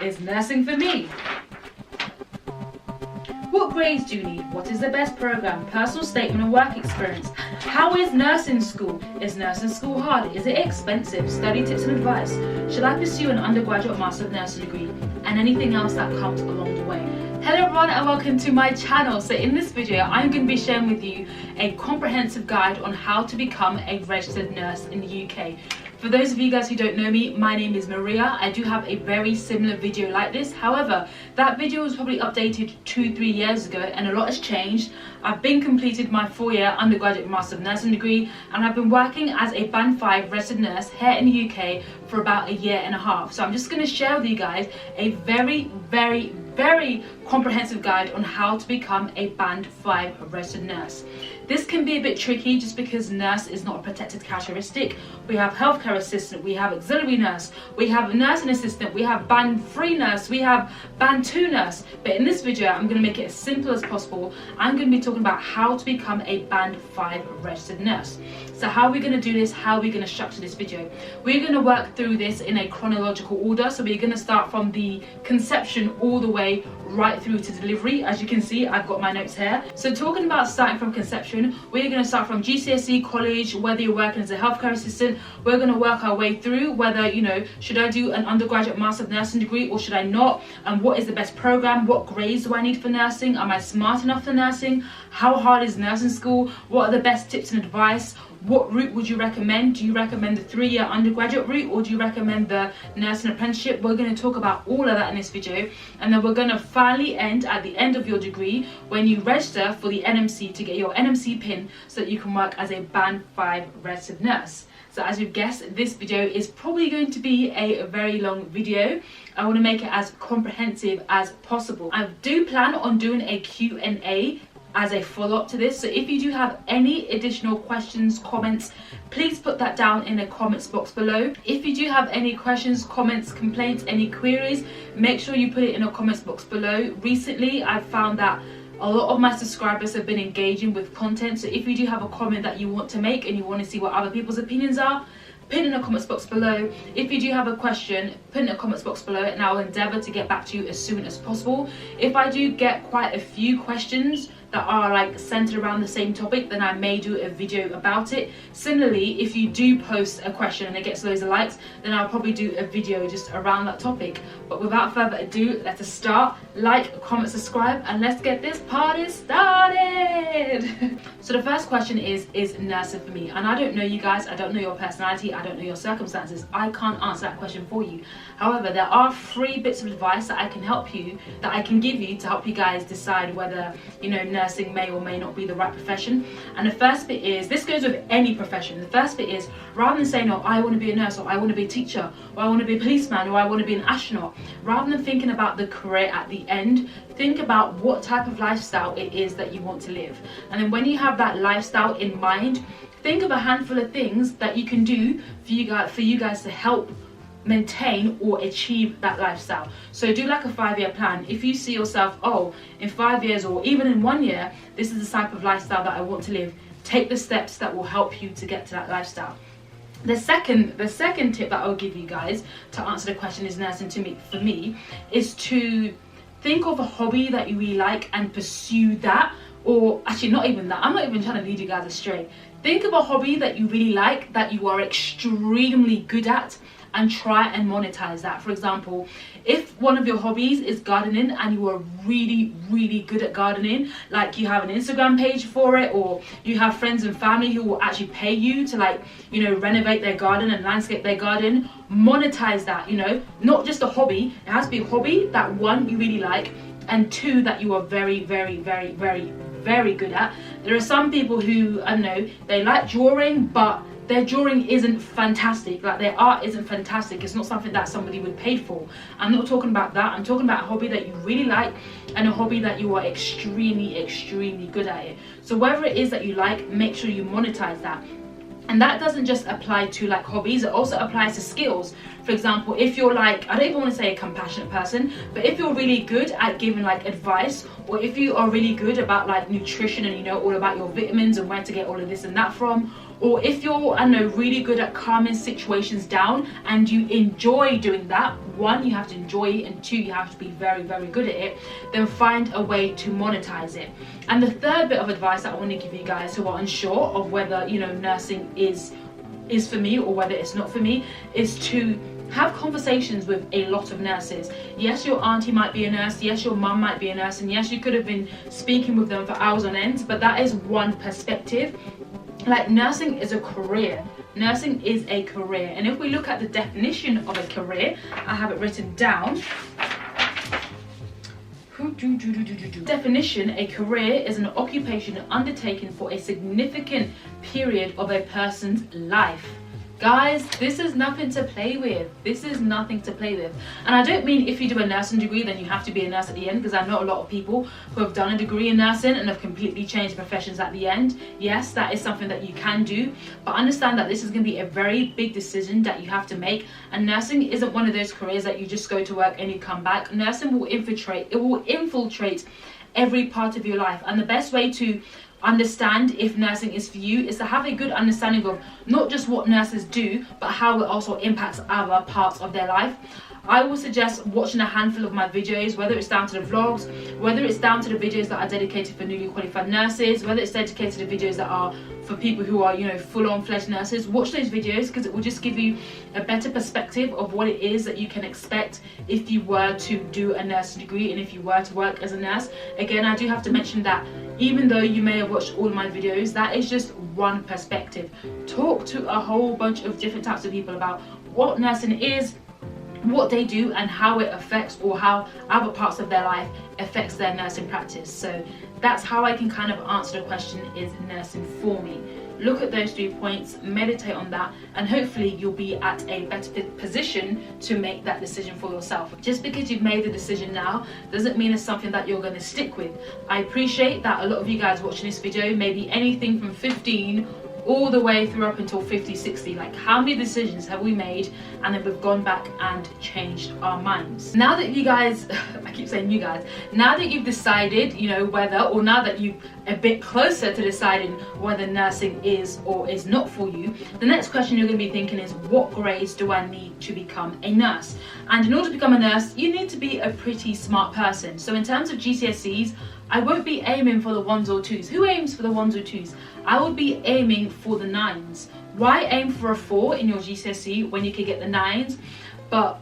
Is nursing for me? What grades do you need? What is the best program? Personal statement and work experience. How is nursing school? Is nursing school hard? Is it expensive? Study tips and advice. Should I pursue an undergraduate master of nursing degree? And anything else that comes along the way. Hello everyone and welcome to my channel. So in this video I'm going to be sharing with you a comprehensive guide on how to become a registered nurse in the UK. For those of you guys who don't know me, my name is Maria. I do have a very similar video like this. However, that video was probably updated 2-3 years ago and a lot has changed. I've been completed my 4-year undergraduate master of nursing degree and I've been working as a band 5 registered nurse here in the UK for about a year and a half. So I'm just going to share with you guys a very comprehensive guide on how to become a band 5 registered nurse. This can be a bit tricky just because nurse is not a protected characteristic. We have healthcare assistant, we have auxiliary nurse, we have nursing assistant, we have band 3 nurse, we have band 2 nurse. But in this video I'm going to make it as simple as possible. I'm going to be talking about how to become a band 5 registered nurse. So how are we going to do this? How are we going to structure this video? We're going to work through this in a chronological order. So we're going to start from the conception all the way right through to delivery. As you can see, I've got my notes here. So talking about starting from conception, we're going to start from GCSE, college, whether you're working as a healthcare assistant. We're going to work our way through whether, should I do an undergraduate master of nursing degree or should I not? And what is the best program? What grades do I need for nursing? Am I smart enough for nursing? How hard is nursing school? What are the best tips and advice? What route would you recommend? Do you recommend the 3-year undergraduate route or do you recommend the nursing apprenticeship? We're going to talk about all of that in this video, and then we're going to finally end at the end of your degree when you register for the NMC to get your NMC pin so that you can work as a band 5 registered nurse. So as you've guessed, this video is probably going to be a very long video. I want to make it as comprehensive as possible. I do plan on doing a Q&A as a follow-up to this, so if you do have any additional questions, comments, please put that down in the comments box below. If you do have any questions, comments, complaints, any queries, make sure you put it in the comments box below. Recently I've found that a lot of my subscribers have been engaging with content, so if you do have a comment that you want to make and you want to see what other people's opinions are, put it in the comments box below. If you do have a question, put it in the comments box below and I'll endeavour to get back to you as soon as possible. If I do get quite a few questions that are like centered around the same topic, then I may do a video about it. Similarly, if you do post a question and it gets loads of likes, then I'll probably do a video just around that topic. But without further ado, let us start. Like, comment, subscribe, and let's get this party started. So the first question is nursing for me? And I don't know you guys, I don't know your personality, I don't know your circumstances. I can't answer that question for you. However, there are 3 bits of advice that I can give you to help you guys decide whether, nursing may or may not be the right profession. And the first bit is, this goes with any profession, the first bit is, rather than saying, oh, I want to be a nurse, or I want to be a teacher, or I want to be a policeman, or I want to be an astronaut, rather than thinking about the career at the end, think about what type of lifestyle it is that you want to live. And then when you have that lifestyle in mind, think of a handful of things that you can do for you guys to help maintain or achieve that lifestyle. So do like a 5-year plan. If you see yourself, oh, in 5 years or even in 1 year, this is the type of lifestyle that I want to live, take the steps that will help you to get to that lifestyle. The second tip that I'll give you guys to answer the question, is nursing for me, is to think of a hobby that you really like and pursue that. Or actually, not even that, I'm not even trying to lead you guys astray. Think of a hobby that you really like, that you are extremely good at, and try and monetize that. For example, if one of your hobbies is gardening and you are really good at gardening, like you have an Instagram page for it, or you have friends and family who will actually pay you to renovate their garden and landscape their garden, monetize that. Not just a hobby, it has to be a hobby that 1, you really like, and 2, that you are very good at. There are some people who, I don't know, they like drawing, but their drawing isn't fantastic, like their art isn't fantastic. It's not something that somebody would pay for. I'm not talking about that. I'm talking about a hobby that you really like and a hobby that you are extremely good at it. So whatever it is that you like, make sure you monetize that. And that doesn't just apply to like hobbies, it also applies to skills. For example, if you're like, I don't even want to say a compassionate person, but if you're really good at giving like advice, or if you are really good about like nutrition and you know all about your vitamins and where to get all of this and that from, or if you're, I don't know, really good at calming situations down and you enjoy doing that, one, you have to enjoy it, and two, you have to be very, very good at it, then find a way to monetize it. And the third bit of advice that I want to give you guys who are unsure of whether, you know, nursing is for me or whether it's not for me, is to have conversations with a lot of nurses. Yes, your auntie might be a nurse, yes, your mum might be a nurse, and yes, you could have been speaking with them for hours on end, but that is one perspective. Like, nursing is a career. Nursing is a career, and if we look at the definition of a career, I have it written down. Definition: a career is an occupation undertaken for a significant period of a person's life. Guys, this is nothing to play with. This is nothing to play with. And I don't mean if you do a nursing degree then you have to be a nurse at the end, because I know a lot of people who have done a degree in nursing and have completely changed professions at the end. Yes, that is something that you can do, but understand that this is going to be a very big decision that you have to make, and nursing isn't one of those careers that you just go to work and you come back. Nursing will infiltrate every part of your life, and the best way to understand if nursing is for you is to have a good understanding of not just what nurses do, but how it also impacts other parts of their life. I will suggest watching a handful of my videos, whether it's down to the vlogs, whether it's down to the videos that are dedicated for newly qualified nurses, whether it's dedicated to videos that are for people who are, you know, full-on fledged nurses. Watch those videos, because it will just give you a better perspective of what it is that you can expect if you were to do a nursing degree and if you were to work as a nurse. Again, I do have to mention that even though you may have watched all of my videos, that is just one perspective. Talk to a whole bunch of different types of people about what nursing is, what they do, and how it affects, or how other parts of their life affects their nursing practice. So that's how I can kind of answer the question, is nursing for me? Look at those 3 points, meditate on that, and hopefully you'll be at a better position to make that decision for yourself. Just because you've made the decision now doesn't mean it's something that you're going to stick with. I appreciate that a lot of you guys watching this video may be anything from 15 all the way through up until 50, 60. Like, how many decisions have we made and then we've gone back and changed our minds? Now that you guys, I keep saying you guys, now that you've decided, you know, whether, or now that you're a bit closer to deciding whether nursing is or is not for you, the next question you're going to be thinking is, what grades do I need to become a nurse? And in order to become a nurse, you need to be a pretty smart person. So in terms of GCSEs, I won't be aiming for the 1s or 2s. Who aims for the 1s or 2s? I would be aiming for the 9s. Why aim for a 4 in your GCSE when you could get the 9s? But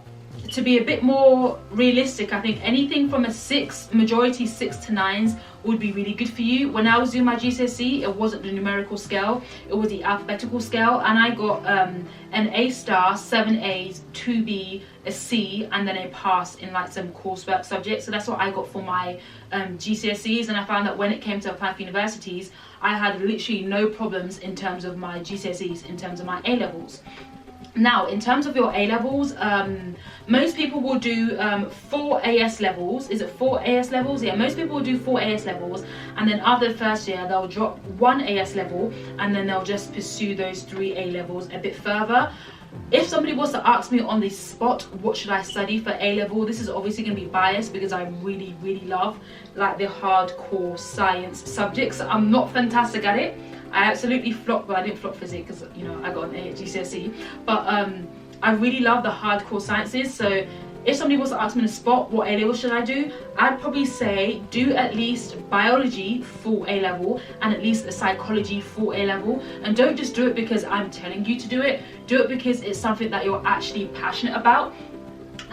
to be a bit more realistic, I think anything from a 6, majority 6 to 9s would be really good for you. When I was doing my GCSE, it wasn't the numerical scale, it was the alphabetical scale, and I got an A star, 7 A's, 2 B, a C, and then a pass in like some coursework subjects. So that's what I got for my GCSEs, and I found that when it came to applying for universities, I had literally no problems in terms of my GCSEs, in terms of my A levels. Now, in terms of your A levels, most people will do 4 AS levels. Is it 4 AS levels? Yeah, most people will do 4 AS levels, and then after the first year, they'll drop 1 AS level, and then they'll just pursue those 3 A levels a bit further. If somebody was to ask me on the spot, what should I study for A level, this is obviously going to be biased because I really, really love like the hardcore science subjects. I'm not fantastic at it. I absolutely flopped, but I didn't flop physics because, you know, I got an A at GCSE. But I really love the hardcore sciences. So if somebody was to ask me on the spot, what A level should I do? I'd probably say do at least biology full A level and at least a psychology full A level. And don't just do it because I'm telling you to do it. Do it because it's something that you're actually passionate about.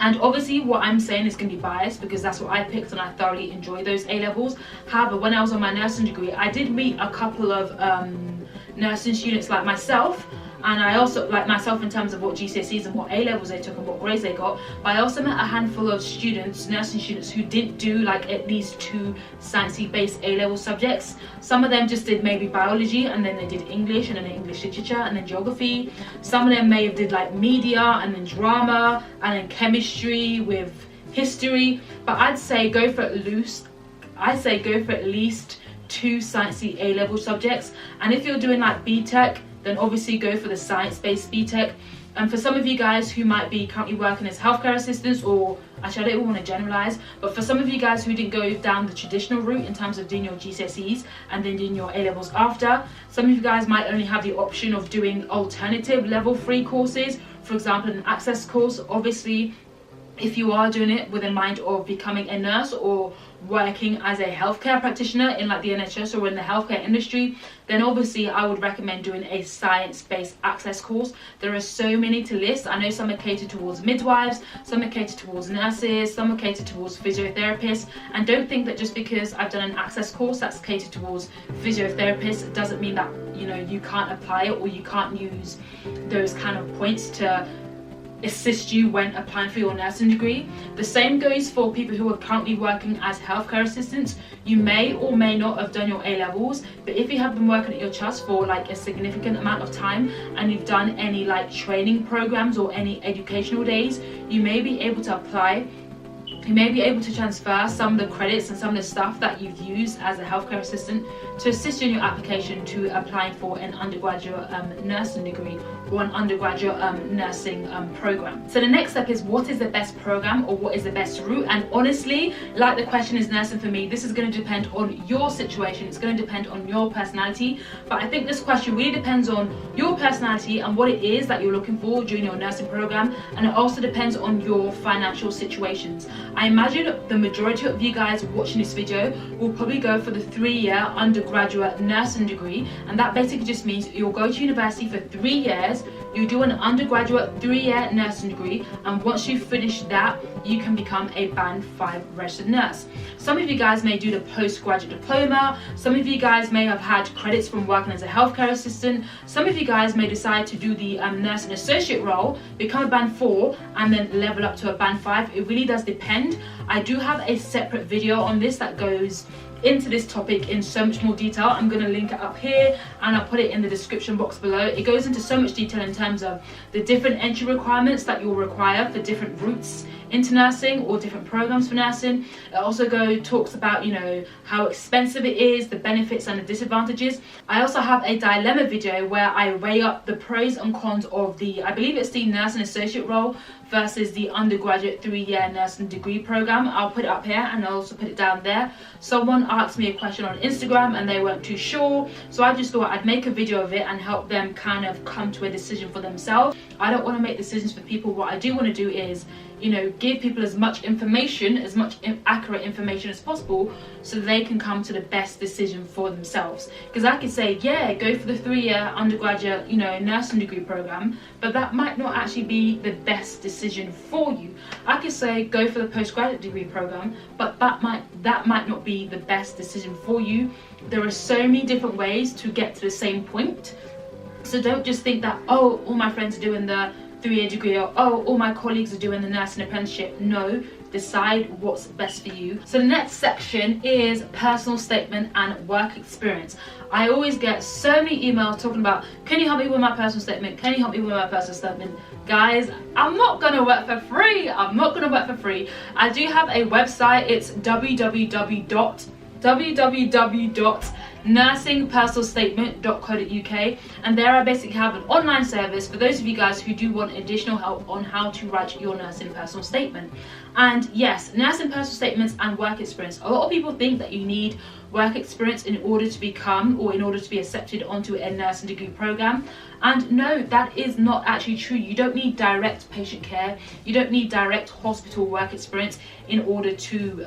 And obviously what I'm saying is going to be biased because that's what I picked and I thoroughly enjoy those A levels. However, when I was on my nursing degree, I did meet a couple of nursing students like myself, and I also, like myself in terms of what GCSEs and what A levels they took and what grades they got, but I also met a handful of students, nursing students, who didn't do like at least 2 sciencey based A level subjects. Some of them just did maybe biology, and then they did English, and then English literature, and then geography. Some of them may have did like media, and then drama, and then chemistry with history. But I'd say go for at least 2 sciencey A level subjects. And if you're doing like BTEC, then obviously go for the science-based BTEC. And for some of you guys who might be currently working as healthcare assistants, or actually I don't even want to generalize, but for some of you guys who didn't go down the traditional route in terms of doing your GCSEs and then doing your A-levels after, some of you guys might only have the option of doing alternative level 3 courses, for example an access course. Obviously, if you are doing it with a mind of becoming a nurse or working as a healthcare practitioner in like the NHS or in the healthcare industry, then obviously I would recommend doing a science-based access course. There are so many to list. I know some are catered towards midwives, some are catered towards nurses, some are catered towards physiotherapists, and don't think that just because I've done an access course that's catered towards physiotherapists doesn't mean that, you know, you can't apply it or you can't use those kind of points to assist you when applying for your nursing degree. The same goes for people who are currently working as healthcare assistants. You may or may not have done your A-levels, but if you have been working at your trust for like a significant amount of time and you've done any like training programs or any educational days, you may be able to apply. You may be able to transfer some of the credits and some of the stuff that you've used as a healthcare assistant to assist you in your application to applying for an undergraduate nursing degree or an undergraduate nursing program. So the next step is, what is the best program or what is the best route? And honestly, like the question is nursing for me, this is going to depend on your situation. It's going to depend on your personality. But I think this question really depends on your personality and what it is that you're looking for during your nursing program, and it also depends on your financial situations. I imagine the majority of you guys watching this video will probably go for the 3-year undergraduate nursing degree, and that basically just means you'll go to university for 3 years, you do an undergraduate 3-year nursing degree, and once you finish that, you can become a band 5 registered nurse. Some of you guys may do the postgraduate diploma, some of you guys may have had credits from working as a healthcare assistant, some of you guys may decide to do the nursing associate role, become a band 4, and then level up to a band 5. It really does depend. I do have a separate video on this that goes into this topic in so much more detail. I'm going to link it up here and I'll put it in the description box below. It goes into so much detail in terms of the different entry requirements that you'll require for different routes into nursing or different programs for nursing. It also talks about, you know, how expensive it is, the benefits and the disadvantages. I also have a dilemma video where I weigh up the pros and cons of the, I believe it's the nursing associate role versus the undergraduate 3-year nursing degree program. I'll put it up here and I'll also put it down there. Someone asked me a question on Instagram and they weren't too sure, so I just thought I'd make a video of it and help them kind of come to a decision for themselves. I don't want to make decisions for people. What I do want to do is, you know, give people as much information, as much accurate information as possible, so they can come to the best decision for themselves. Because I could say, yeah, go for the 3-year undergraduate, you know, nursing degree program, but that might not actually be the best decision for you. I could say go for the postgraduate degree program, but that might not be the best decision for you. There are so many different ways to get to the same point. So don't just think that, oh, all my friends are doing the 3-year degree, or oh, all my colleagues are doing the nursing apprenticeship. No, decide what's best for you. So the next section is personal statement and work experience. I always get so many emails talking about, can you help me with my personal statement? Can you help me with my personal statement? Guys, I'm not gonna work for free. I'm not gonna work for free. I do have a website. It's www.nursingpersonalstatement.co.uk, and there I basically have an online service for those of you guys who do want additional help on how to write your nursing personal statement. And yes, nursing personal statements and work experience. A lot of people think that you need work experience in order to become, or in order to be accepted onto a nursing degree program, and no, that is not actually true. You don't need direct patient care, you don't need direct hospital work experience in order to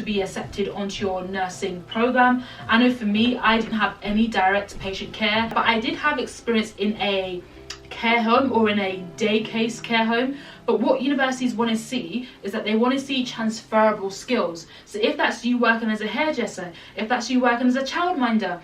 be accepted onto your nursing program. I know for me, I didn't have any direct patient care, but I did have experience in a care home or in a day case care home. But what universities want to see is that they want to see transferable skills. So if that's you working as a hairdresser, if that's you working as a childminder,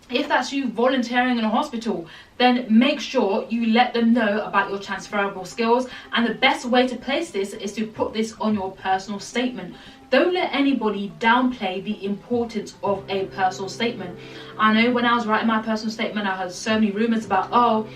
if that's you volunteering in a hospital, then make sure you let them know about your transferable skills. And the best way to place this is to put this on your personal statement. Don't let anybody downplay the importance of a personal statement. I know when I was writing my personal statement, I heard so many rumors about, oh,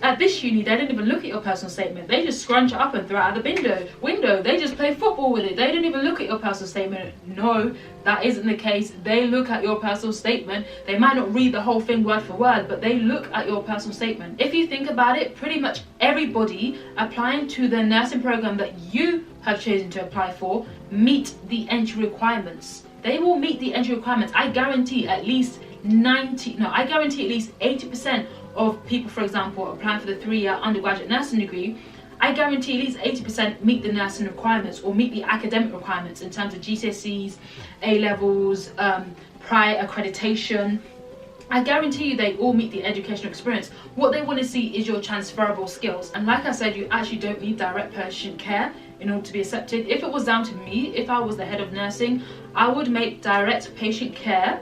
At this uni, they don't even look at your personal statement. They just scrunch it up and throw it out the window. They just play football with it. They don't even look at your personal statement. No, that isn't the case. They look at your personal statement. They might not read the whole thing word for word, but they look at your personal statement. If you think about it, pretty much everybody applying to the nursing program that you have chosen to apply for meet the entry requirements. They will meet the entry requirements. I guarantee at least 80% of people, for example, applying for the 3-year undergraduate nursing degree, I guarantee at least 80% meet the nursing requirements or meet the academic requirements in terms of GCSEs, A-levels, prior accreditation. I guarantee you they all meet the educational experience. What they want to see is your transferable skills. And like I said, you actually don't need direct patient care in order to be accepted. If it was down to me, if I was the head of nursing, I would make direct patient care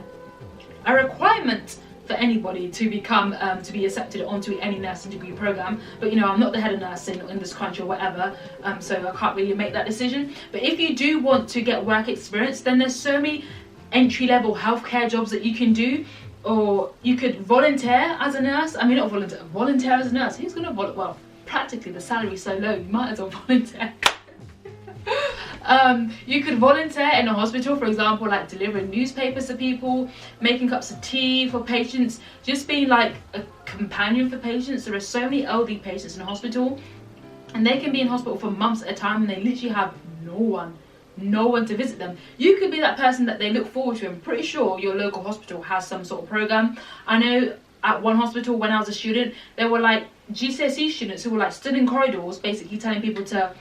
a requirement for anybody to become to be accepted onto any nursing degree program. But you know, I'm not the head of nursing in this country or whatever, so I can't really make that decision. But if you do want to get work experience, then there's so many entry-level healthcare jobs that you can do. Or you could volunteer as a nurse. I mean, not volunteer as a nurse. Who's gonna volunteer? Well, practically the salary's so low, you might as well volunteer. You could volunteer in a hospital, for example, like delivering newspapers to people, making cups of tea for patients, just being like a companion for patients. There are so many elderly patients in a hospital, and they can be in hospital for months at a time, and they literally have no one to visit them. You could be that person that they look forward to. I'm pretty sure your local hospital has some sort of program. I know at one hospital when I was a student, there were like GCSE students who were like stood in corridors basically telling people to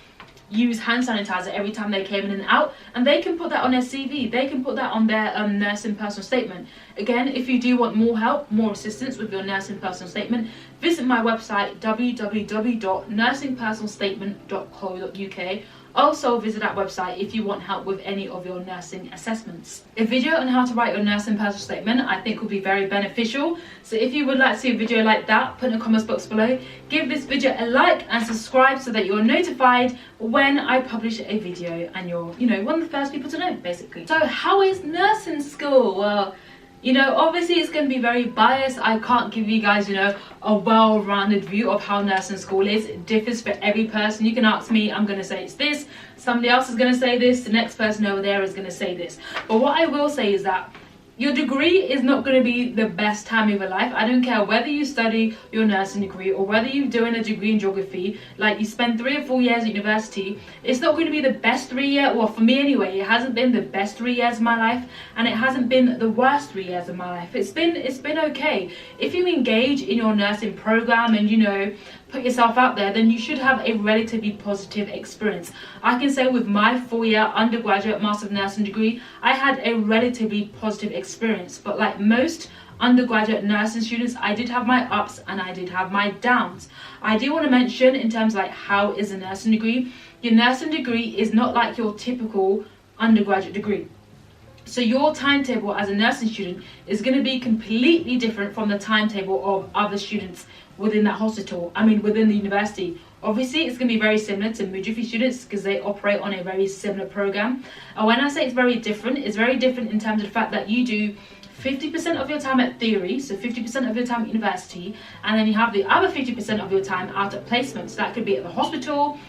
use hand sanitizer every time they came in and out, and they can put that on their CV. They can put that on their nursing personal statement. Again, if you do want more help, more assistance with your nursing personal statement, visit my website www.nursingpersonalstatement.co.uk. Also visit that website if you want help with any of your nursing assessments. A video on how to write your nursing personal statement I think will be very beneficial. So if you would like to see a video like that, put in the comments box below. Give this video a like and subscribe so that you're notified when I publish a video and you're, you know, one of the first people to know, basically. So how is nursing school? Well, you know, obviously it's going to be very biased. I can't give you guys, you know, a well-rounded view of how nursing school is. It differs for every person. You can ask me, I'm going to say it's this. Somebody else is going to say this. The next person over there is going to say this. But what I will say is that your degree is not going to be the best time of your life. I don't care whether you study your nursing degree or whether you're doing a degree in geography, like you spend 3 or 4 years at university. It's not going to be the best 3 years, well, for me anyway, it hasn't been the best 3 years of my life, and it hasn't been the worst 3 years of my life. It's been okay. If you engage in your nursing program and, you know, put yourself out there, then you should have a relatively positive experience. I can say with my 4-year undergraduate Master of Nursing degree, I had a relatively positive experience. But like most undergraduate nursing students, I did have my ups and I did have my downs. I do want to mention in terms of like how is a nursing degree. Your nursing degree is not like your typical undergraduate degree. So your timetable as a nursing student is going to be completely different from the timetable of other students within that hospital, within the university. Obviously, it's going to be very similar to midwifery students because they operate on a very similar program. And when I say it's very different in terms of the fact that you do 50% of your time at theory, so 50% of your time at university, and then you have the other 50% of your time out at placement. So that could be at the hospital,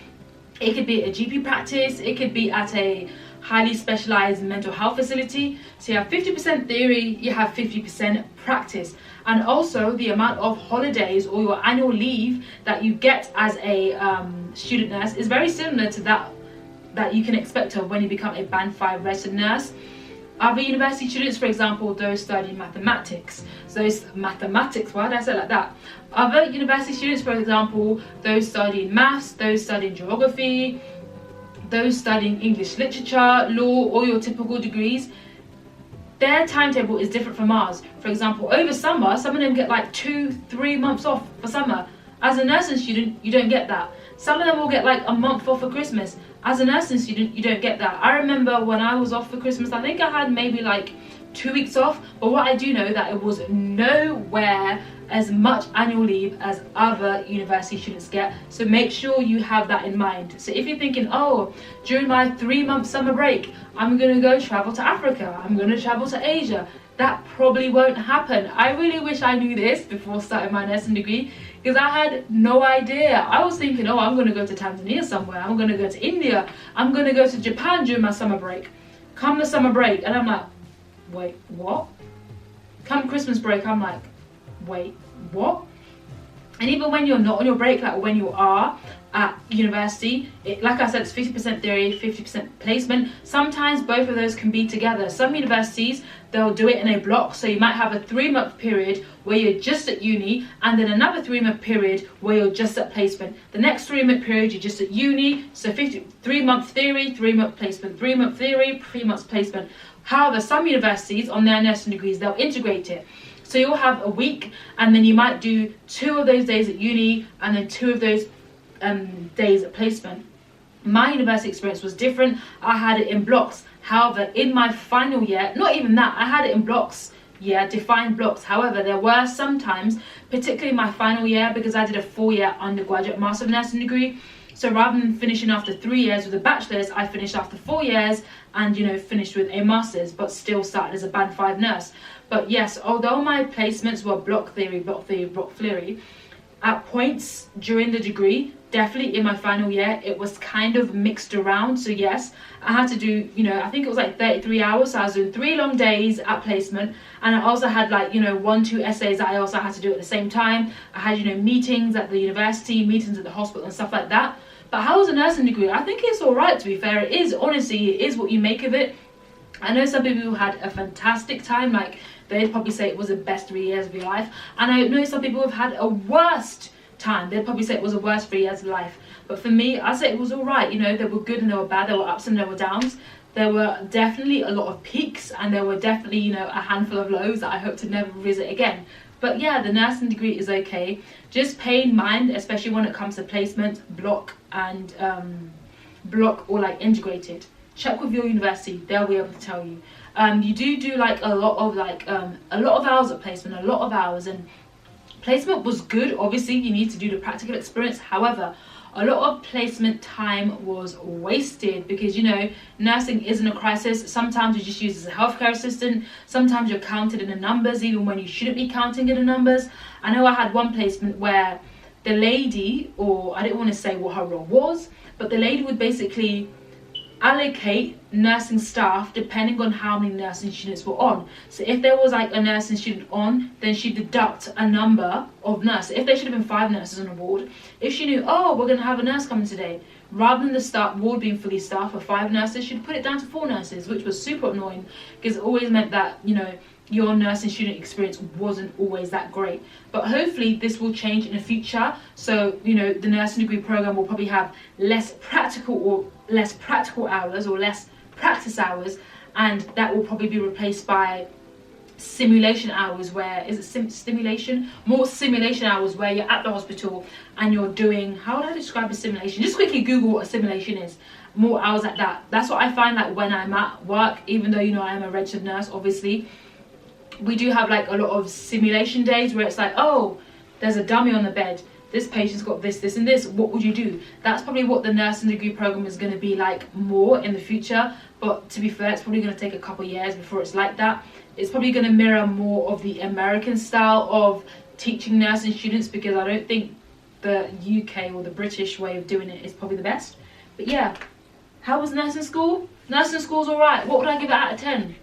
it could be at a GP practice, it could be at a highly specialized mental health facility. So you have 50% theory, you have 50% practice. And also the amount of holidays or your annual leave that you get as a student nurse is very similar to that you can expect of when you become a Band 5 registered nurse. Other university students, for example, those studying mathematics. Why did I say it like that? Other university students, for example, those studying maths, those studying geography, those studying English literature, law, or your typical degrees, their timetable is different from ours. For example, over summer, some of them get like 2-3 months off for summer. As a nursing student, you don't get that. Some of them will get like a month off for Christmas. As a nursing student, you don't get that. I remember when I was off for Christmas, I think I had maybe like 2 weeks off. But what I do know that it was nowhere as much annual leave as other university students get. So make sure you have that in mind. So if you're thinking, oh, during my 3-month summer break, I'm going to go travel to Africa, I'm going to travel to Asia, that probably won't happen. I really wish I knew this before starting my nursing degree. because I had no idea. I was thinking, oh, I'm going to go to Tanzania somewhere, I'm going to go to India, I'm going to go to Japan during my summer break. Come the summer break, and I'm like, wait, what? Come Christmas break, I'm like, wait, what? And even when you're not on your break, like when you are at university, like I said, it's 50% theory, 50% placement. Sometimes both of those can be together. Some universities, they'll do it in a block, so you might have a 3-month period where you're just at uni, and then another 3-month period where you're just at placement. The next 3-month period, you're just at uni, so 3-month theory, 3-month placement, 3-month theory, 3 months placement. However, some universities on their nursing degrees, they'll integrate it. So you'll have a week, and then you might do 2 of those days at uni, and then 2 of those days at placement. My university experience was different. I had it in blocks. However, in my final year, not even that, I had it in blocks, yeah, defined blocks. However, there were some times, particularly my final year, because I did a 4-year undergraduate master of nursing degree. So rather than finishing after 3 years with a bachelor's, I finished after 4 years and, you know, finished with a master's, but still started as a band 5 nurse. But yes, although my placements were block theory, at points during the degree, definitely in my final year, it was kind of mixed around. So yes, I had to do, you know, I think it was like 33 hours. So I was doing 3 long days at placement. And I also had like, you know, 1-2 essays that I also had to do at the same time. I had, you know, meetings at the university, meetings at the hospital and stuff like that. But how was a nursing degree? I think it's all right, to be fair. It is, honestly, it is what you make of it. I know some people who had a fantastic time, like they'd probably say it was the best 3 years of your life. And I know some people have had a worst time. They'd probably say it was the worst 3 years of life. But for me, I say it was all right. You know, there were good and there were bad. There were ups and there were downs. There were definitely a lot of peaks, and there were definitely, you know, a handful of lows that I hope to never visit again. But yeah, the nursing degree is okay. Just pay in mind, especially when it comes to placement, block and block or like integrated. Check with your university, they'll be able to tell you. You do like a lot of hours at placement, a lot of hours, and placement was good. Obviously, you need to do the practical experience. However, a lot of placement time was wasted because, you know, nursing isn't a crisis. Sometimes you're just used as a healthcare assistant. Sometimes you're counted in the numbers even when you shouldn't be counting in the numbers. I know I had one placement where the lady, or I didn't want to say what her role was, but the lady would basically allocate nursing staff depending on how many nursing students were on. So if there was like a nursing student on, then she'd deduct a number of nurses. If there should have been 5 nurses on a ward, if she knew, oh, we're going to have a nurse coming today, rather than the ward being fully staffed with 5 nurses, she'd put it down to 4 nurses, which was super annoying because it always meant that, you know, your nursing student experience wasn't always that great. But hopefully this will change in the future. So, you know, the nursing degree program will probably have less practical hours or less practice hours, and that will probably be replaced by simulation hours, where more simulation hours where you're at the hospital and you're doing, how would I describe a simulation? Just quickly Google what a simulation is. More hours like that. That's what I find like when I'm at work, even though, you know, I am a registered nurse, obviously. We do have like a lot of simulation days where it's like, oh, there's a dummy on the bed, this patient's got this, this and this, what would you do? That's probably what the nursing degree program is going to be like more in the future. But to be fair, it's probably going to take a couple of years before it's like that. It's probably going to mirror more of the American style of teaching nursing students, because I don't think the UK or the British way of doing it is probably the best. But yeah, how was nursing school? Nursing school's alright. What would I give it out of 10?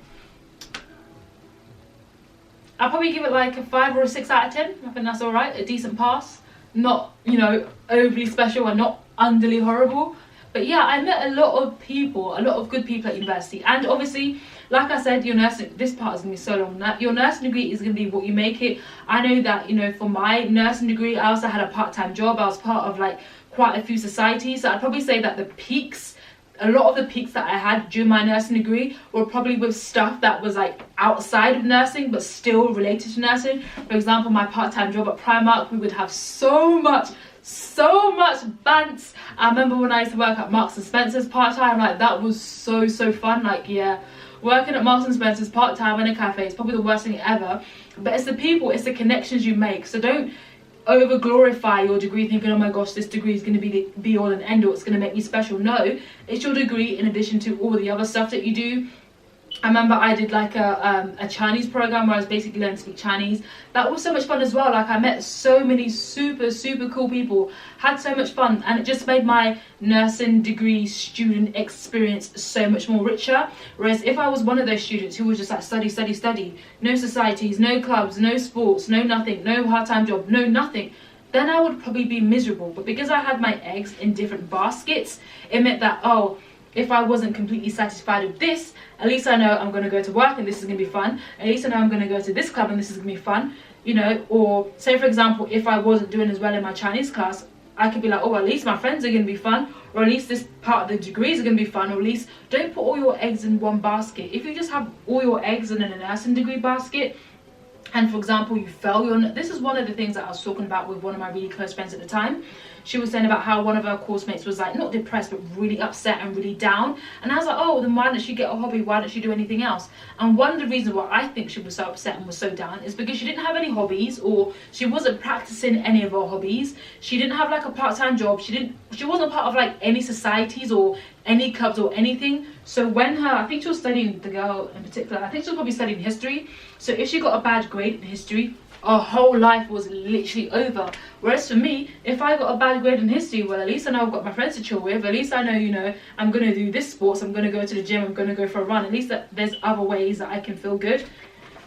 I'll probably give it like a 5 or a 6 out of 10. I think that's alright, a decent pass. Not, you know, overly special and not unduly horrible. But yeah, I met a lot of people, a lot of good people at university. And obviously, like I said, your nursing, this part is going to be so long. Your nursing degree is going to be what you make it. I know that, you know, for my nursing degree, I also had a part-time job. I was part of like quite a few societies. So I'd probably say that the peaks, a lot of the peaks that I had during my nursing degree were probably with stuff that was like outside of nursing but still related to nursing. For example, my part-time job at Primark, we would have so much bants. I remember when I used to work at Marks and Spencer's part-time, like that was so fun. Like, yeah, working at Marks and Spencer's part-time in a cafe is probably the worst thing ever. But it's the people, it's the connections you make. So don't over glorify your degree thinking, oh my gosh, this degree is going to be the be all and end all, it's going to make me special. No, it's your degree in addition to all the other stuff that you do. I remember I did like a Chinese program where I was basically learning to speak Chinese. That was so much fun as well. Like, I met so many super cool people, had so much fun, and it just made my nursing degree student experience so much more richer. Whereas if I was one of those students who was just like study, no societies, no clubs, no sports, no nothing, no part-time job, no nothing, then I would probably be miserable. But because I had my eggs in different baskets, it meant that, oh, if I wasn't completely satisfied with this, at least I know I'm going to go to work and this is going to be fun. At least I know I'm going to go to this club and this is going to be fun, you know. Or say, for example, if I wasn't doing as well in my Chinese class, I could be like, oh, at least my friends are going to be fun, or at least this part of the degrees are going to be fun, or at least don't put all your eggs in one basket. If you just have all your eggs in a nursing degree basket, and for example you fail this is one of the things that I was talking about with one of my really close friends at the time. She was saying about how one of her course mates was like not depressed but really upset and really down, and I was like, oh, then why don't she get a hobby, why don't she do anything else? And one of the reasons why I think she was so upset and was so down is because she didn't have any hobbies, or she wasn't practicing any of her hobbies. She didn't have like a part-time job, she wasn't part of like any societies or any clubs or anything. So when I think she was studying, the girl in particular, I think she was probably studying history, so if she got a bad grade in history, our whole life was literally over. Whereas for me, if I got a bad grade in history, well, at least I know I've got my friends to chill with. At least I know, you know, I'm going to do this sports, I'm going to go to the gym, I'm going to go for a run. At least that there's other ways that I can feel good.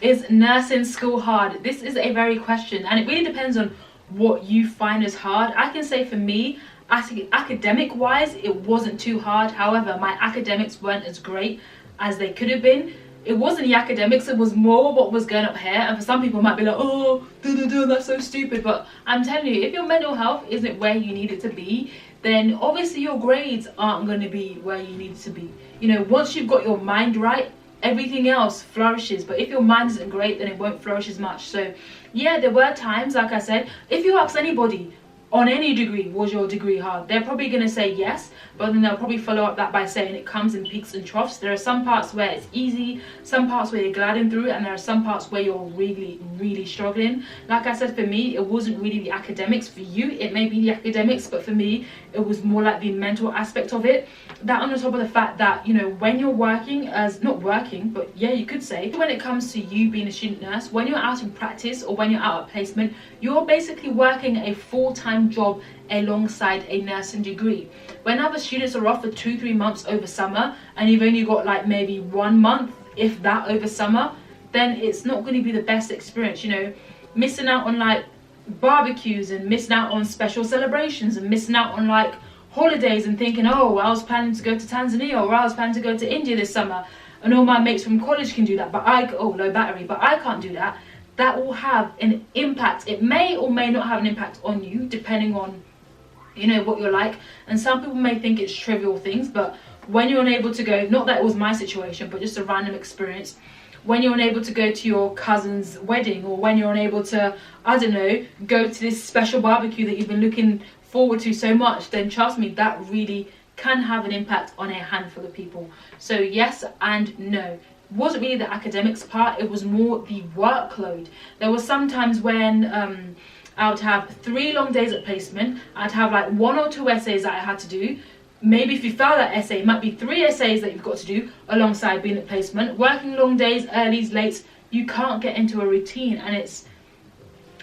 Is nursing school hard? This is a very question, and it really depends on what you find as hard. I can say for me, academic wise, it wasn't too hard. However, my academics weren't as great as they could have been. It wasn't the academics, it was more what was going up here. And for some people might be like, oh, that's so stupid. But I'm telling you, if your mental health isn't where you need it to be, then obviously your grades aren't going to be where you need it to be. You know, once you've got your mind right, everything else flourishes. But if your mind isn't great, then it won't flourish as much. So yeah, there were times, like I said, if you ask anybody on any degree, was your degree hard, they're probably going to say yes, but then they'll probably follow up that by saying it comes in peaks and troughs. There are some parts where it's easy, some parts where you're gliding through it, and there are some parts where you're really struggling. Like I said, for me, it wasn't really the academics. For you, it may be the academics, but for me, it was more like the mental aspect of it. That on the top of the fact that, you know, when you're working as, not working, but yeah, you could say, when it comes to you being a student nurse, when you're out in practice or when you're out at placement, you're basically working a full-time job alongside a nursing degree. When other students are off for 2-3 months over summer and you've only got like maybe 1 month, if that, over summer, then it's not going to be the best experience. You know, missing out on like barbecues and missing out on special celebrations and missing out on like holidays and thinking, oh, I was planning to go to Tanzania or I was planning to go to India this summer and all my mates from college can do that, but low battery, but I can't do that. That will have an impact. It may or may not have an impact on you depending on, you know, what you're like. And some people may think it's trivial things, but when you're unable to go, not that it was my situation, but just a random experience, when you're unable to go to your cousin's wedding, or when you're unable to, I don't know, go to this special barbecue that you've been looking forward to so much, then trust me, that really can have an impact on a handful of people. So yes and no. Wasn't really the academics part, it was more the workload. There were some times when I would have 3 long days at placement. I'd have like 1 or 2 essays that I had to do. Maybe if you fail that essay, it might be 3 essays that you've got to do alongside being at placement. Working long days, earlies, lates, you can't get into a routine, and it's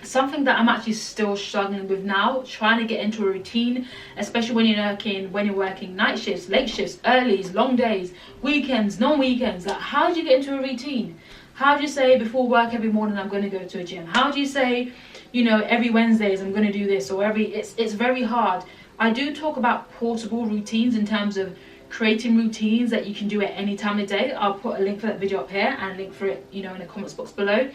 something that I'm actually still struggling with now, trying to get into a routine, especially when you're working night shifts, late shifts, earlies, long days, weekends, non-weekends. Like, how do you get into a routine? How do you say before work every morning I'm going to go to a gym? How do you say, you know, every Wednesdays I'm going to do this, or it's very hard. I do talk about portable routines in terms of creating routines that you can do at any time of day. I'll put a link for that video up here and a link for it, you know, in the comments box below.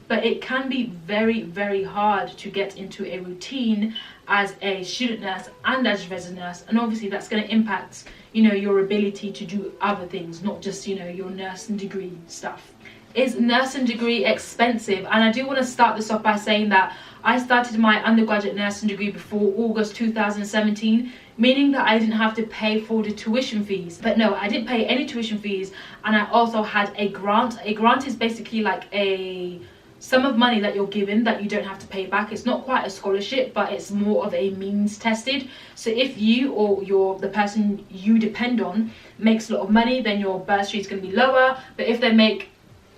But it can be very hard to get into a routine as a student nurse and as a resident nurse, and obviously that's going to impact, you know, your ability to do other things, not just, you know, your nursing degree stuff. Is nursing degree expensive? And I do want to start this off by saying that I started my undergraduate nursing degree before August 2017, meaning that I didn't have to pay for the tuition fees. But no, I didn't pay any tuition fees, and I also had a grant. A grant is basically like a sum of money that you're given that you don't have to pay back. It's not quite a scholarship, but it's more of a means tested. So if you or the person you depend on makes a lot of money, then your bursary is going to be lower. But if they make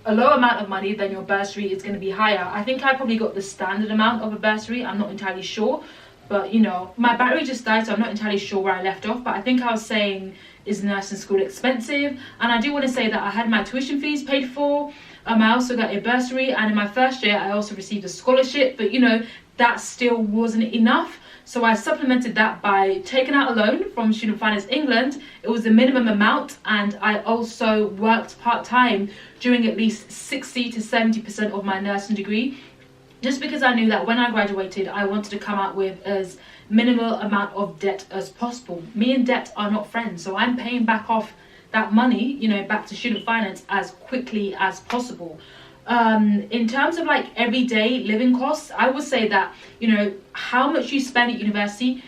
a low amount of money, then your bursary is going to be higher. I think I probably got the standard amount of a bursary. I'm not entirely sure. But, you know, my battery just died, so I'm not entirely sure where I left off. But I think I was saying, is nursing school expensive? And I do want to say that I had my tuition fees paid for. I also got a bursary, and in my first year I also received a scholarship, but you know, that still wasn't enough. So I supplemented that by taking out a loan from Student Finance England. It was the minimum amount, and I also worked part-time during at least 60 to 70% of my nursing degree, just because I knew that when I graduated I wanted to come out with as minimal amount of debt as possible. Me and debt are not friends, so I'm paying back off that money, you know, back to student finance as quickly as possible. In terms of like everyday living costs, I would say that, you know, how much you spend at university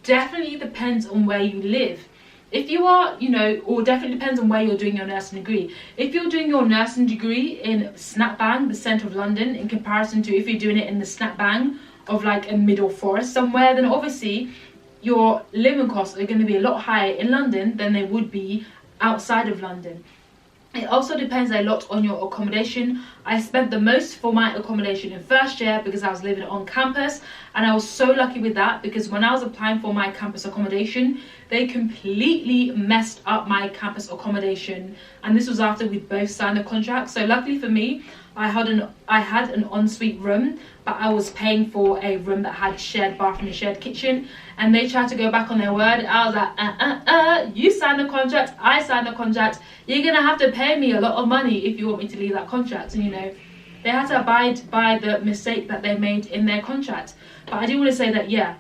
definitely depends on where you live. If you are, you know, or definitely depends on where you're doing your nursing degree. If you're doing your nursing degree in snap bang, the centre of London, in comparison to if you're doing it in the snap bang of like a middle forest somewhere, then obviously your living costs are going to be a lot higher in London than they would be outside of London. It also depends a lot on your accommodation. I spent the most for my accommodation in first year because I was living on campus, and I was so lucky with that because when I was applying for my campus accommodation, they completely messed up my campus accommodation, and this was after we both signed the contract. So luckily for me, I had an ensuite room, but I was paying for a room that had shared bathroom and shared kitchen, and they tried to go back on their word. I was like, you signed the contract, I signed the contract, you're gonna have to pay me a lot of money if you want me to leave that contract. And you know, they had to abide by the mistake that they made in their contract. But I do want to say that, yeah,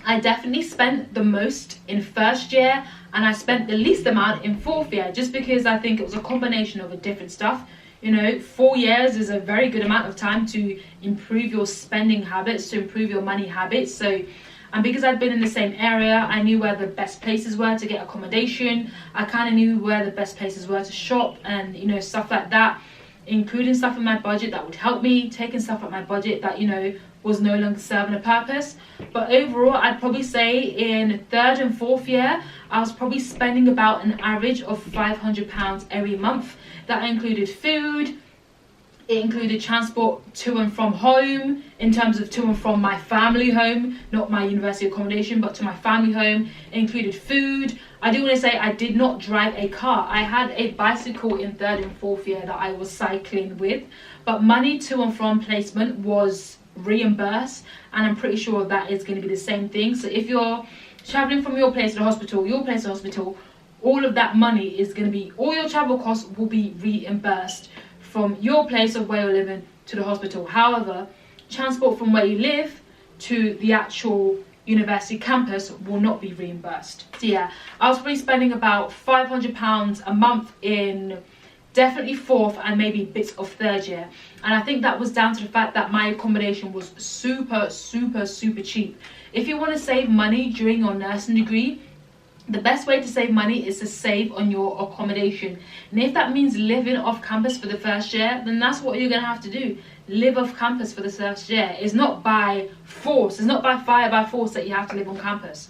I definitely spent the most in first year, and I spent the least amount in fourth year, just because I think it was a combination of a different stuff. You know, 4 years is a very good amount of time to improve your spending habits, to improve your money habits. So, and because I'd been in the same area, I knew where the best places were to get accommodation. I kind of knew where the best places were to shop, and you know, stuff like that, including stuff in my budget that would help me, taking stuff out my budget that, you know, was no longer serving a purpose. But overall, I'd probably say in third and fourth year, I was probably spending about an average of £500 every month. That included food, it included transport to and from home, in terms of to and from my family home, not my university accommodation, but to my family home. It included food. I do want to say I did not drive a car. I had a bicycle in third and fourth year that I was cycling with, but money to and from placement was reimbursed, and I'm pretty sure that is going to be the same thing. So if you're traveling from your place to the hospital, all of that money is going to be, all your travel costs will be reimbursed from your place of where you're living to the hospital. However, transport from where you live to the actual university campus will not be reimbursed. So yeah, I was probably spending about £500 a month in definitely fourth and maybe bits of third year, and I think that was down to the fact that my accommodation was super cheap. If you want to save money during your nursing degree, the best way to save money is to save on your accommodation. And if that means living off campus for the first year, then that's what you're going to have to do. Live off campus for the first year. It's not by force, it's not by fire by force that you have to live on campus.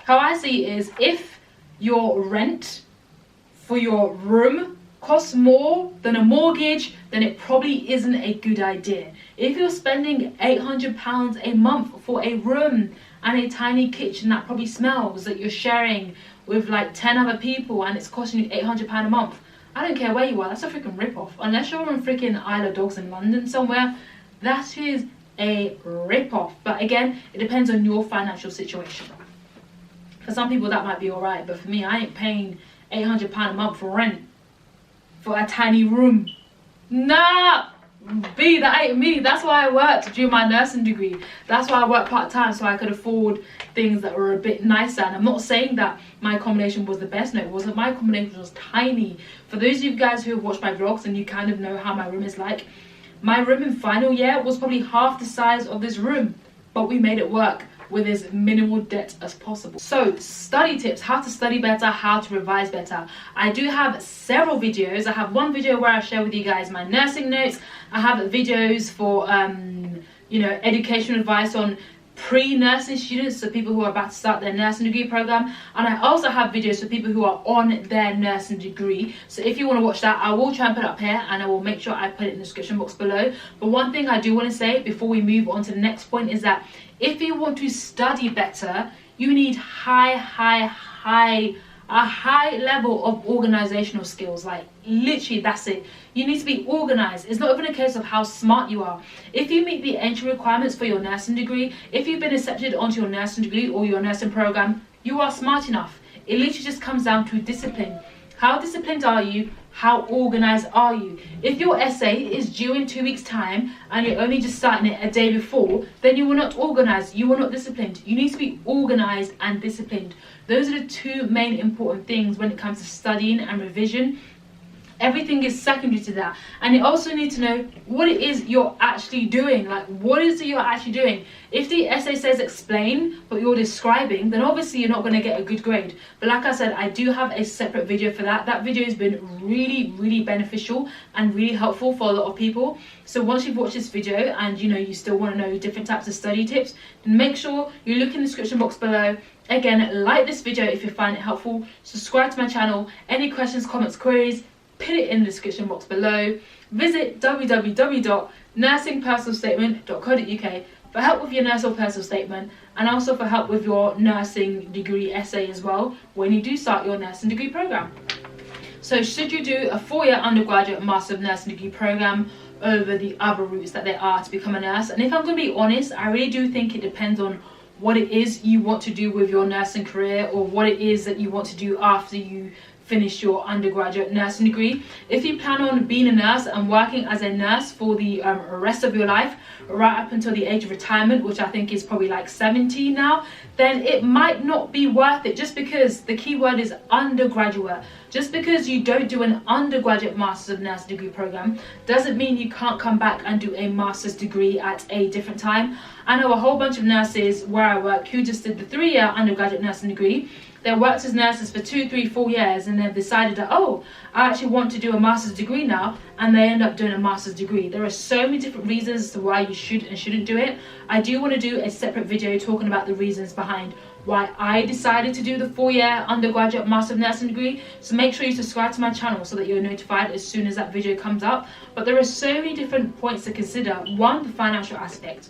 How I see it is, if your rent for your room costs more than a mortgage, then it probably isn't a good idea. If you're spending £800 a month for a room and a tiny kitchen that probably smells, that you're sharing with like 10 other people, and it's costing you £800 a month, I don't care where you are, that's a freaking rip-off. Unless you're in freaking Isle of Dogs in London somewhere, that is a rip-off. But again, it depends on your financial situation. For some people that might be alright, but for me, I ain't paying £800 a month for rent for a tiny room. Nah, B, that ain't me. That's why I worked during my nursing degree. That's why I worked part-time, so I could afford things that were a bit nicer. And I'm not saying that my accommodation was the best. No, it wasn't. My accommodation was tiny. For those of you guys who have watched my vlogs and you kind of know how my room is like, my room in final year was probably half the size of this room, but we made it work. with as minimal debt as possible. So study tips, how to study better, how to revise better. I do have several videos. I have one video where I share with you guys my nursing notes. I have videos for you know, educational advice on pre-nursing students, so people who are about to start their nursing degree program, and I also have videos for people who are on their nursing degree. So if you want to watch that, I will try and put it up here, and I will make sure I put it in the description box below. But one thing I do want to say before we move on to the next point is that if you want to study better, you need a high level of organizational skills. Like literally, that's it. You need to be organized. It's not even a case of how smart you are. If you meet the entry requirements for your nursing degree, if you've been accepted onto your nursing degree or your nursing program, you are smart enough. It literally just comes down to discipline. How disciplined are you? How organized are you? If your essay is due in 2 weeks' time and you're only just starting it a day before, then you are not organized, you are not disciplined. You need to be organized and disciplined. Those are the two main important things when it comes to studying and revision. Everything is secondary to that. And you also need to know what it is you're actually doing. Like, what is it you're actually doing? If the essay says explain, but you're describing, then obviously you're not going to get a good grade. But like I said, I do have a separate video for that. That video has been really beneficial and really helpful for a lot of people. So once you've watched this video and you know you still want to know different types of study tips, then make sure you look in the description box below. Again, like this video if you find it helpful. Subscribe to my channel. Any questions, comments, queries, put it in the description box below. Visit www.nursingpersonalstatement.co.uk for help with your nursing personal statement, and also for help with your nursing degree essay as well when you do start your nursing degree program. So should you do a 4-year undergraduate master of nursing degree program over the other routes that there are to become a nurse? And if I'm going to be honest, I really do think it depends on what it is you want to do with your nursing career, or what it is that you want to do after you finish your undergraduate nursing degree. If you plan on being a nurse and working as a nurse for the rest of your life, right up until the age of retirement, which I think is probably like 70 now, then it might not be worth it, just because the key word is undergraduate. Just because you don't do an undergraduate master's of nursing degree program doesn't mean you can't come back and do a master's degree at a different time. I know a whole bunch of nurses where I work who just did the 3-year undergraduate nursing degree. They worked as nurses for 2, 3, 4 years, and they've decided that, oh, I actually want to do a master's degree now, and they end up doing a master's degree. There are so many different reasons as to why you should and shouldn't do it. I do want to do a separate video talking about the reasons behind why I decided to do the 4-year undergraduate master of nursing degree. So make sure you subscribe to my channel so that you're notified as soon as that video comes up. But there are so many different points to consider. 1, the financial aspect.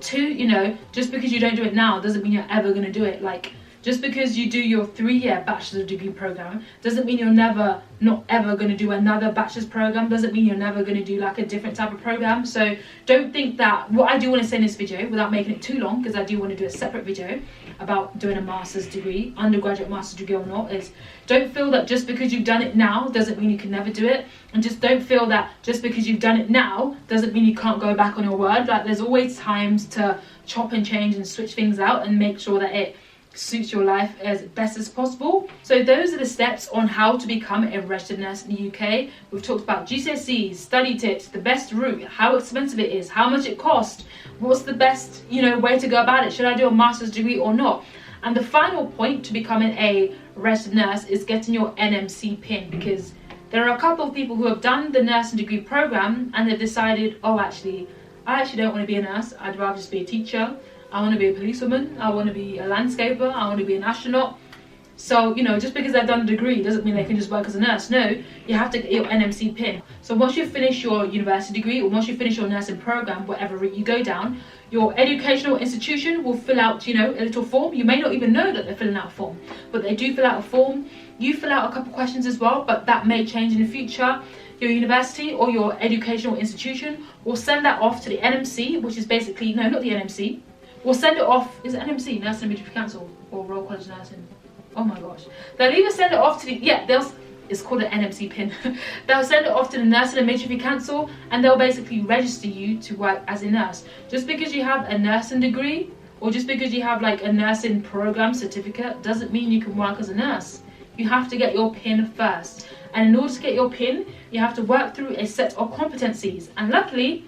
2, you know, just because you don't do it now doesn't mean you're ever going to do it. Like, just because you do your 3-year bachelor's degree program doesn't mean you're not ever going to do another bachelor's program. Doesn't mean you're never going to do like a different type of program. So don't think that, what I do want to say in this video, without making it too long, because I do want to do a separate video about doing a master's degree, undergraduate master's degree or not, is don't feel that just because you've done it now doesn't mean you can never do it. And just don't feel that just because you've done it now doesn't mean you can't go back on your word. Like, there's always times to chop and change and switch things out and make sure that it suits your life as best as possible. So those are the steps on how to become a registered nurse in the UK. We've talked about GCSEs, study tips, the best route, how expensive it is, how much it costs, what's the best, you know, way to go about it. Should I do a master's degree or not? And the final point to becoming a registered nurse is getting your NMC pin, because there are a couple of people who have done the nursing degree program and they've decided, oh, I actually don't want to be a nurse. I'd rather just be a teacher. I want to be a policewoman, I want to be a landscaper, I want to be an astronaut. So, you know, just because they've done a degree doesn't mean they can just work as a nurse. No, you have to get your NMC pin. So once you finish your university degree, or once you finish your nursing program, whatever route you go down, your educational institution will fill out, you know, a little form. You may not even know that they're filling out a form, but they do fill out a form. You fill out a couple questions as well, but that may change in the future. Your university or your educational institution will send that off to the NMC, which is basically, no, not the NMC. We'll send it off, is it NMC, Nursing and Midwifery Council, or Royal College of Nursing? Oh my gosh. They'll either send it off to the, it's called an NMC pin. They'll send it off to the Nursing and Midwifery Council, and they'll basically register you to work as a nurse. Just because you have a nursing degree, or just because you have like a nursing program certificate, doesn't mean you can work as a nurse. You have to get your pin first. And in order to get your pin, you have to work through a set of competencies. And luckily,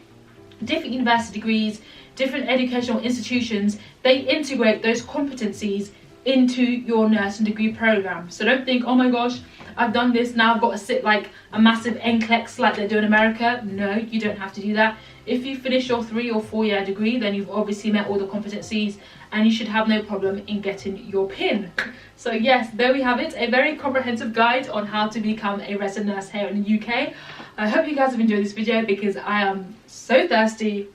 different university degrees, different educational institutions, they integrate those competencies into your nursing degree program. So don't think, oh my gosh, I've done this, now I've got to sit like a massive NCLEX like they do in America. No, you don't have to do that. If you finish your 3 or 4 year degree, then you've obviously met all the competencies and you should have no problem in getting your PIN. So yes, there we have it, a very comprehensive guide on how to become a resident nurse here in the UK. I hope you guys have enjoyed this video because I am so thirsty.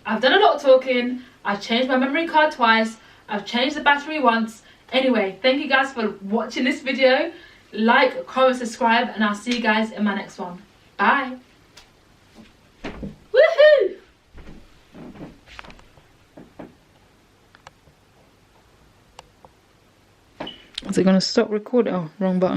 I've done a lot of talking, I've changed my memory card twice, I've changed the battery once. Anyway, thank you guys for watching this video. Like, comment, subscribe, and I'll see you guys in my next one. Bye. Woohoo! Is it going to stop recording? Oh, wrong button.